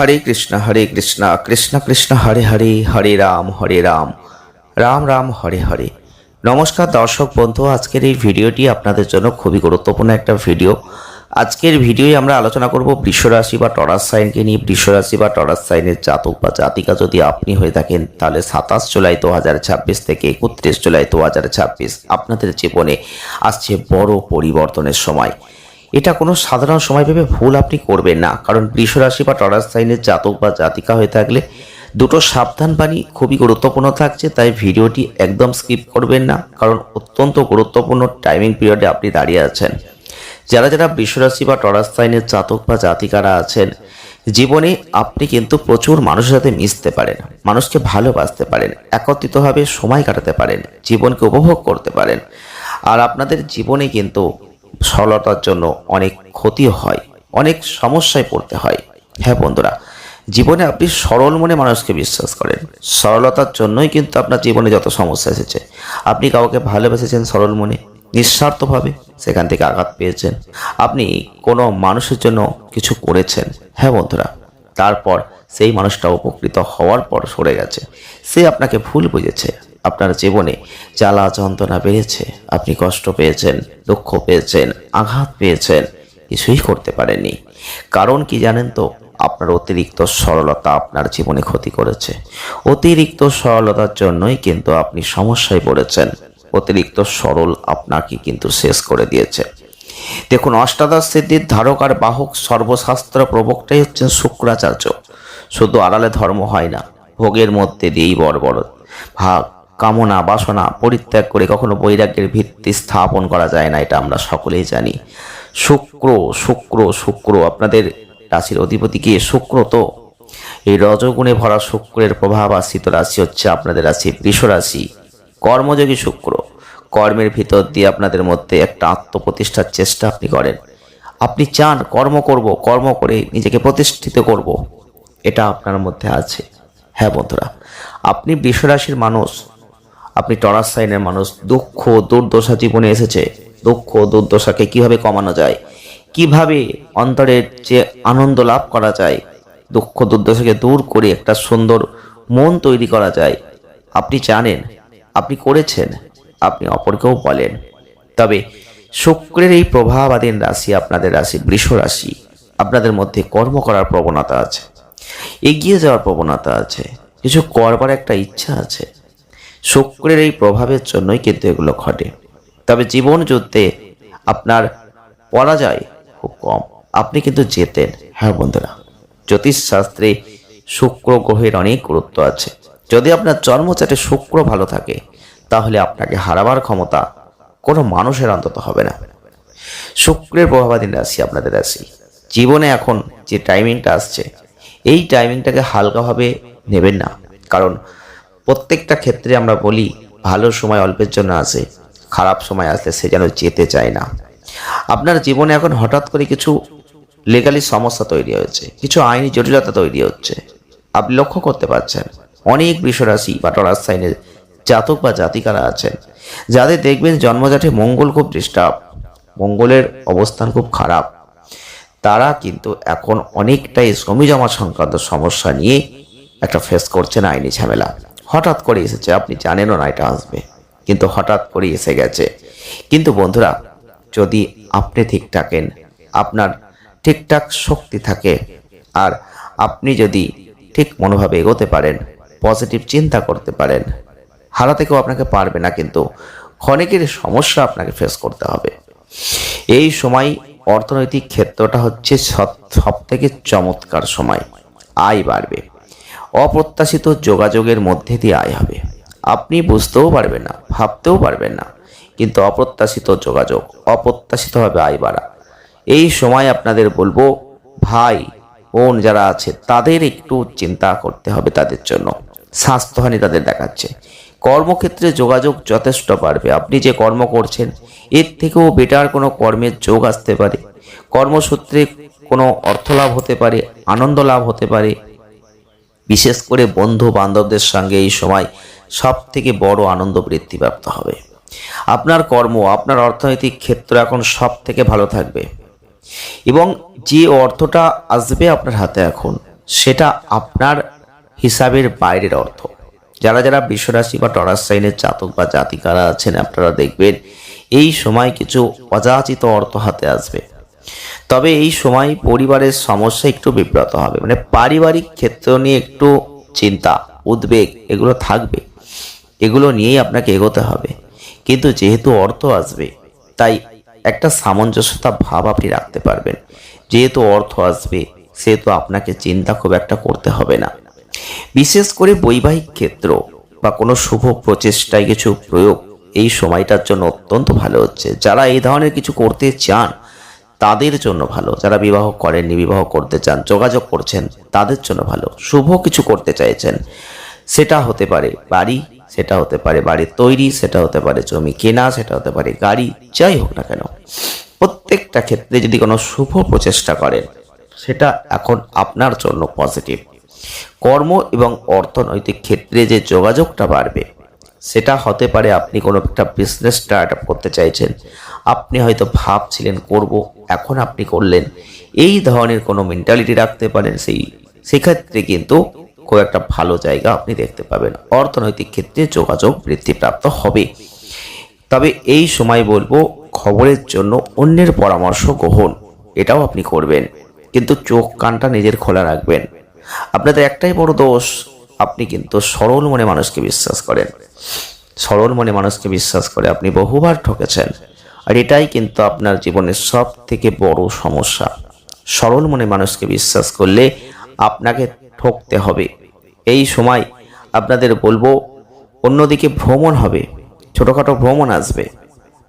হরে কৃষ্ণ কৃষ্ণ কৃষ্ণ হরে হরে হরে রাম রাম রাম হরে হরে। নমস্কার দর্শক বন্ধু, আজকের এই ভিডিওটি আপনাদের জন্য খুবই গুরুত্বপূর্ণ একটা ভিডিও। আজকের ভিডিওয়ে আমরা আলোচনা করব বৃষ রাশি বা টরাস সাইনকে নিয়ে। বৃষ রাশি বা টরাস সাইনের জাতক বা জাতিকা যদি আপনি হয়ে থাকেন, তাহলে 27 জুলাই 2026 থেকে 31 জুলাই 2026 আপনাদের জীবনে আসছে বড় পরিবর্তনের সময়। এটা কোনো সাধারণ সময় ভেবে ভুল আপনি করবেন না, কারণ বৃষ রাশি বা টরাস সাইনের জাতক বা জাতিকা হয়ে থাকলে দুটো সাবধান বাণী খুবই গুরুত্বপূর্ণ থাকছে। তাই ভিডিওটি একদম স্কিপ করবেন না, কারণ অত্যন্ত গুরুত্বপূর্ণ টাইমিং পিরিয়ডে আপনি দাঁড়িয়ে আছেন। যারা যারা বৃষ রাশি বা টরাস সাইনের জাতক বা জাতিকারা আছেন, জীবনে আপনি কিন্তু প্রচুর মানুষের সাথে মিশতে পারেন, মানুষকে ভালোবাসতে পারেন, একত্রিতভাবে সময় কাটাতে পারেন, জীবনকে উপভোগ করতে পারেন। আর আপনাদের জীবনে কিন্তু সরলতার জন্য অনেক ক্ষতি হয়, অনেক সমস্যায় পড়তে হয়। হ্যাঁ বন্ধুরা, জীবনে আপনি সরল মনে মানুষকে বিশ্বাস করেন, সরলতার জন্যই কিন্তু আপনার জীবনে যত সমস্যা এসেছে। আপনি কাউকে ভালোবেসেছেন সরল মনে, নিঃস্বার্থভাবে, সেখান থেকে আঘাত পেয়েছেন। আপনি কোনো মানুষের জন্য কিছু করেছেন, হ্যাঁ বন্ধুরা, তারপর সেই মানুষটা উপকৃত হওয়ার পর সরে গেছে, সে আপনাকে ভুল বুঝেছে, আপনার জীবনে জ্বালা যন্ত্রণা বেড়েছে, আপনি কষ্ট পেয়েছেন, দুঃখ পেয়েছেন, আঘাত পেয়েছেন, কিছুই করতে পারেননি। কারণ কি জানেন তো? আপনার অতিরিক্ত সরলতা আপনার জীবনে ক্ষতি করেছে। অতিরিক্ত সরলতার জন্যই কিন্তু আপনি সমস্যায় পড়েছেন। অতিরিক্ত সরল আপনাকে কিন্তু শেষ করে দিয়েছে। দেখুন, অষ্টাদশ সিদ্ধির ধারক আর বাহক সর্বশাস্ত্র প্রবক্তাই হচ্ছেন শুক্রাচার্য। শুধু আড়ালে ধর্ম হয় না, ভোগের মধ্যে দিয়েই বড় ভাগ কামনা বাসনা পরিত্যাগ করে কখনো বৈরাগ্যের ভিত্তি স্থাপন করা যায় না, এটা আমরা সকলেই জানি। শুক্র শুক্র শুক্র আপনাদের রাশির অধিপতি কে? শুক্র। তো এই রজগুণে ভরা শুক্রের প্রভাব আশ্রিত রাশি হচ্ছে আপনাদের রাশি বৃষ রাশি। কর্মযোগী শুক্র, কর্মের ভিতর দিয়ে আপনাদের মধ্যে একটা আত্মপ্রতিষ্ঠার চেষ্টা আপনি করেন। আপনি চান কর্ম করব, কর্ম করে নিজেকে প্রতিষ্ঠিত করব, এটা আপনার মধ্যে আছে। হ্যাঁ বন্ধুরা, আপনি বৃষ রাশির মানুষ, আপনি টরাস সাইনের মানুষ। দুঃখ দুর্দশা জীবনে এসেছে। দুঃখ দুর্দশাকে কিভাবে কমানো যায়, কিভাবে অন্তরের যে আনন্দ লাভ করা যায়, দুঃখ দুর্দশাকে দূর করে একটা সুন্দর মন তৈরি করা যায়, আপনি জানেন, আপনি করেছেন, আপনি অপরকেও বলেন। তবে শুক্রের এই প্রভাবাধীন রাশি আপনাদের রাশি বৃষ রাশি, আপনাদের মধ্যে কর্ম করার প্রবণতা আছে, এগিয়ে যাওয়ার প্রবণতা আছে, কিছু করবার একটা ইচ্ছা আছে। শুক্রের এই প্রভাবের জন্যই কিন্তু এগুলো ঘটে। তবে জীবন যুদ্ধে আপনার পরাজয় খুব কম, আপনি কিন্তু জেতেন। হ্যাঁ বন্ধুরা, জ্যোতিষশাস্ত্রে শুক্র গ্রহের অনেক গুরুত্ব আছে। যদি আপনার জন্মচাটে শুক্র ভালো থাকে, তাহলে আপনাকে হারাবার ক্ষমতা কোনো মানুষের অন্তত হবে না। শুক্রের প্রভাবাধীন রাশি আপনাদের রাশি। জীবনে এখন যে টাইমিংটা আসছে, এই টাইমিংটাকে হালকাভাবে নেবেন না, কারণ প্রত্যেকটা ক্ষেত্রে আমরা বলি ভালো সময় অল্পের জন্য আসে, খারাপ সময় আসলে সে যেন যেতে চায় না। আপনার জীবনে এখন হঠাৎ করে কিছু লিগালি সমস্যা তৈরি হয়েছে, কিছু আইনি জটিলতা তৈরি হচ্ছে, আপনি লক্ষ্য করতে পারছেন। অনেক বৃষ রাশি বা টরাস সাইনের জাতক বা জাতিকারা আছেন, যাদের দেখবেন জন্মজাঠে মঙ্গল খুব ডিস্টার্ব, মঙ্গলের অবস্থান খুব খারাপ। তারা কিন্তু এখন অনেকটাই জমি জমা সংক্রান্ত সমস্যা নিয়ে একটা ফেস করছেন, আইনি ঝামেলা। হঠাৎ করে এসেছে, আপনি জানেনও না এটা আসবে, কিন্তু হঠাৎ করে এসে গেছে। কিন্তু বন্ধুরা, যদি আপনি ঠিক থাকেন, আপনার ঠিকঠাক শক্তি থাকে, আর আপনি যদি ঠিক মনোভাবে এগোতে পারেন, পজিটিভ চিন্তা করতে পারেন, হারাতে কেউ আপনাকে পারবে না, কিন্তু ক্ষণিকের সমস্যা আপনাকে ফেস করতে হবে। এই সময় অর্থনৈতিক ক্ষেত্রটা হচ্ছে সব থেকে চমৎকার সময়। আয় বাড়বে, অপ্রত্যাশিত যোগাযোগের মধ্যে দিয়ে আয় হবে। আপনি বুঝতেও পারবেন না, ভাবতেও পারবেন না, কিন্তু অপ্রত্যাশিত যোগাযোগ, অপ্রত্যাশিতভাবে আয় বাড়া। এই সময় আপনাদের বলবো, ভাই বোন যারা আছে তাদের একটু চিন্তা করতে হবে, তাদের জন্য স্বাস্থ্যহানি তাদের দেখাচ্ছে। কর্মক্ষেত্রে যোগাযোগ যথেষ্ট বাড়বে। আপনি যে কর্ম করছেন, এর থেকেও বেটার কোনো কর্মের যোগ আসতে পারে। কর্মসূত্রে কোনো অর্থ লাভ হতে পারে, আনন্দ লাভ হতে পারে। বিশেষ করে বন্ধু বান্ধবদের সঙ্গে এই সময় সব থেকে বড় আনন্দ বৃদ্ধিপ্রাপ্ত হবে। আপনার কর্ম, আপনার অর্থনৈতিক ক্ষেত্র এখন সব থেকে ভালো থাকবে, এবং যে অর্থটা আসবে আপনার হাতে এখন, সেটা আপনার হিসাবের বাইরের অর্থ। যারা যারা বৃষরাশি বা টরাস সাইনের জাতক বা জাতিকারা আছেন, আপনারা দেখবেন এই সময় কিছু অযাচিত অর্থ হাতে আসবে। তবে এই সময় পরিবারের সমস্যা একটু বিব্রত হবে, মানে পারিবারিক ক্ষেত্র নিয়ে একটু চিন্তা উদ্বেগ এগুলো থাকবে, এগুলো নিয়েই আপনাকে এগোতে হবে। কিন্তু যেহেতু অর্থ আসবে, তাই একটা সামঞ্জস্যতা ভাব আপনি রাখতে পারবেন। যেহেতু অর্থ আসবে, সেহেতু আপনাকে চিন্তা খুব একটা করতে হবে না। বিশেষ করে বৈবাহিক ক্ষেত্র বা কোনো শুভ প্রচেষ্টায় কিছু প্রয়োগ এই সময়টার জন্য অত্যন্ত ভালো হচ্ছে। যারা এই ধরনের কিছু করতে চান তাদের জন্য ভালো, যারা বিবাহ করেননি, বিবাহ করতে চান, যোগাযোগ করছেন, তাদের জন্য ভালো। শুভ কিছু করতে চাইছেন, সেটা হতে পারে বাড়ি, সেটা হতে পারে বাড়ির তৈরি, সেটা হতে পারে জমি কেনা, সেটা হতে পারে গাড়ি, যাই হোক না কেন, প্রত্যেকটা ক্ষেত্রে যদি কোনো শুভ প্রচেষ্টা করেন, সেটা এখন আপনার জন্য পজিটিভ। কর্ম এবং অর্থনৈতিক ক্ষেত্রে যে যোগাযোগটা বাড়বে, সেটা হতে পারে আপনি কোনো একটা বিজনেস স্টার্ট আপ করতে চাইছেন, আপনি হয়তো ভাবছিলেন করব, এখন আপনি করলেন, এই ধরনের কোনো মেন্টালিটি রাখতে পারেন। সেক্ষেত্রে কিন্তু খুব একটা ভালো জায়গা আপনি দেখতে পাবেন। অর্থনৈতিক ক্ষেত্রে যোগাযোগ বৃদ্ধিপ্রাপ্ত হবে। তবে এই সময় বলবো, খবরের জন্য অন্যের পরামর্শ গ্রহণ এটাও আপনি করবেন, কিন্তু চোখ কানটা নিজের খোলা রাখবেন। আপনাদের একটাই বড় দোষ, আপনি কিন্তু সরল মনে মানুষকে বিশ্বাস করেন। সরল মনে মানুষকে বিশ্বাস করে আপনি বহুবার ঠকেছেন, আর এটাই কিন্তু আপনার জীবনের সব থেকে বড় সমস্যা। সরল মনে মানুষকে বিশ্বাস করলে আপনাকে ঠকতে হবে। এই সময় আপনাদের বলবো, অন্যদিকে ভ্রমণ হবে, ছোটোখাটো ভ্রমণ আসবে।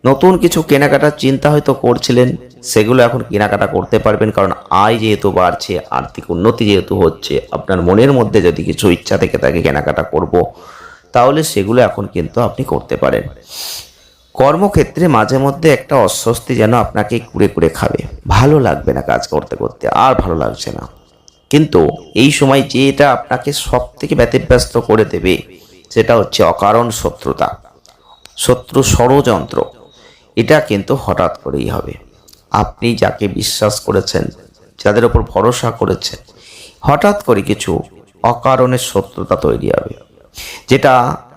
নতুন কিছু কেনাকাটার চিন্তা হয়তো করছিলেন, সেগুলো এখন কেনাকাটা করতে পারবেন, কারণ আয় যেহেতু বাড়ছে, আর্থিক উন্নতি যেহেতু হচ্ছে, আপনার মনের মধ্যে যদি কিছু ইচ্ছা থেকে থাকে কেনাকাটা করব, তাহলে সেগুলো এখন কিন্তু আপনি করতে পারেন। কর্মক্ষেত্রে মাঝে মধ্যে একটা অস্বস্তি যেন আপনাকে কুড়ে কুড়ে খাবে, ভালো লাগবে না, কাজ করতে করতে আর ভালো লাগছে না। কিন্তু এই সময় যেটা আপনাকে সব থেকে ব্যতিব্যস্ত করে দেবে, সেটা হচ্ছে অকারণ শত্রুতা, শত্রু ষড়যন্ত্র। এটা কিন্তু হঠাৎ করেই হবে। আপনি যাকে বিশ্বাস করেছেন, যাদের ওপর ভরসা করেছেন, হঠাৎ করে কিছু অকারণের শত্রুতা তৈরি হবে, যেটা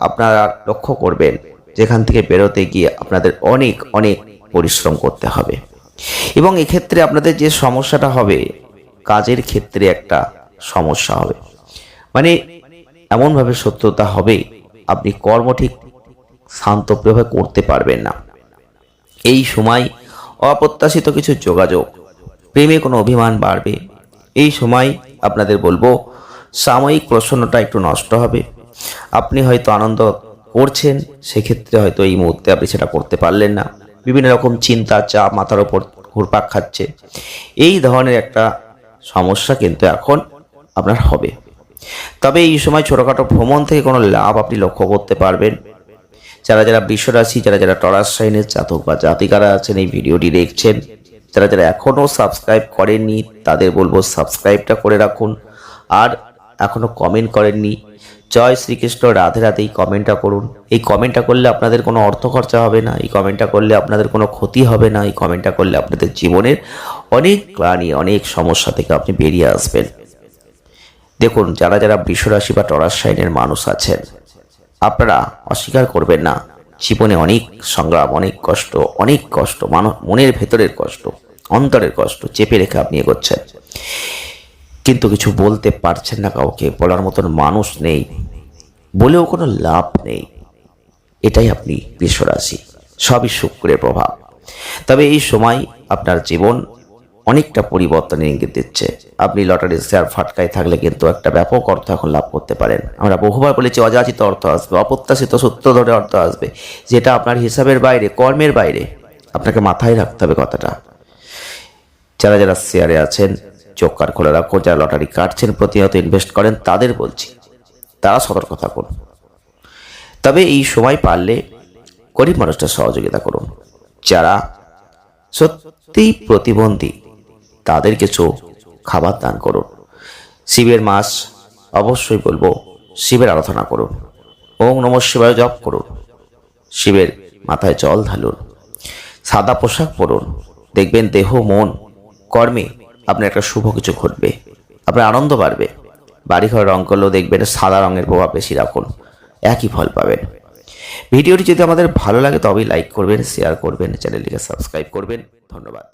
আপনারা লক্ষ্য করবেন, যেখান থেকে বেরোতে গিয়ে আপনাদের অনেক অনেক পরিশ্রম করতে হবে। এবং এক্ষেত্রে আপনাদের যে সমস্যাটা হবে, কাজের ক্ষেত্রে একটা সমস্যা হবে, মানে এমনভাবে শত্রুতা হবে, আপনি কর্ম ঠিক শান্তভাবে করতে পারবেন না। এই সময় অপ্রত্যাশিত কিছু যোগাযোগ, প্রেমে কোনো অভিমান বাড়বে। এই সময় আপনাদের বলবো, সাময়িক প্রসন্নতা একটু নষ্ট হবে। আপনি হয়তো আনন্দ করছেন, সেক্ষেত্রে হয়তো এই মুহূর্তে আপনি সেটা করতে পারলেন না। বিভিন্ন রকম চিন্তা চাপ মাথার ওপর ঘুরপাক খাচ্ছে, এই ধরনের একটা সমস্যা কিন্তু এখন আপনার হবে। তবে এই সময় ছোটোখাটো ভ্রমণ থেকে কোনো লাভ আপনি লক্ষ্য করতে পারবেন। যারা যারা বৃষরাশি, যারা যারা টরাস সাইনের জাতক বা জাতিকারা আছেন, এই ভিডিওটি দেখছেন, যারা যারা এখনও সাবস্ক্রাইব করেননি, তাদের বলবো সাবস্ক্রাইবটা করে রাখুন। আর এখনও কমেন্ট করেননি, জয় শ্রীকৃষ্ণ, রাধে রাধে, এই কমেন্টটা করুন। এই কমেন্টটা করলে আপনাদের কোনো অর্থ খরচা হবে না, এই কমেন্টটা করলে আপনাদের কোনো ক্ষতি হবে না, এই কমেন্টটা করলে আপনাদের জীবনের অনেক গ্লানি, অনেক সমস্যা থেকে আপনি বেরিয়ে আসবেন। দেখুন, যারা যারা বৃষরাশি বা টরাস সাইনের মানুষ আছেন, আপনারা অস্বীকার করবেন না, জীবনে অনেক সংগ্রাম, অনেক কষ্ট, মনের ভেতরের কষ্ট, অন্তরের কষ্ট চেপে রেখে আপনি এগোচ্ছেন, কিন্তু কিছু বলতে পারছেন না, কাউকে বলার মতন মানুষ নেই, বলেও কোনো লাভ নেই। এটাই আপনি বৃষরাশি, সবই শুক্রের প্রভাব। তবে এই সময় আপনার জীবন অনেকটা পরিবর্তনের ইঙ্গিত দিচ্ছে। আপনি লটারির শেয়ার ফাটকায় থাকলে কিন্তু একটা ব্যাপক অর্থ এখন লাভ করতে পারেন। আমরা বহুবার বলেছি, অযাচিত অর্থ আসবে, অপ্রত্যাশিত সূত্র ধরে অর্থ আসবে, যেটা আপনার হিসাবের বাইরে, কর্মের বাইরে। আপনাকে মাথায় রাখতে হবে কথাটা। যারা যারা শেয়ারে আছেন, চোখ কান খোলা রাখুন। যারা লটারি কাটছেন, প্রতিনিয়ত ইনভেস্ট করেন, তাদের বলছি, তারা সতর্ক থাকুন। তবে এই সময় পারলে গরিব মানুষদের সহযোগিতা করুন। যারা সত্যিই প্রতিবন্ধী, তাদের কিছু খাবার দান করুন। শিবের মাস অবশ্যই বলবো, শিবের আরাধনা করুন, ওম নমঃ শিবায় জপ করুন, শিবের মাথায় জল ঢালুন, সাদা পোশাক পরুন। দেখবেন দেহ, মন, কর্মে আপনার একটা শুভ কিছু ঘটবে। আপনার আনন্দ বাড়বে। বাড়িঘর রং করলেও দেখবেন সাদা রঙের প্রভাব বেশি রাখুন, একই ফল পাবেন। ভিডিওটি যদি আমাদের ভালো লাগে তবেই লাইক করবেন, শেয়ার করবেন, চ্যানেলটিকে সাবস্ক্রাইব করবেন। ধন্যবাদ।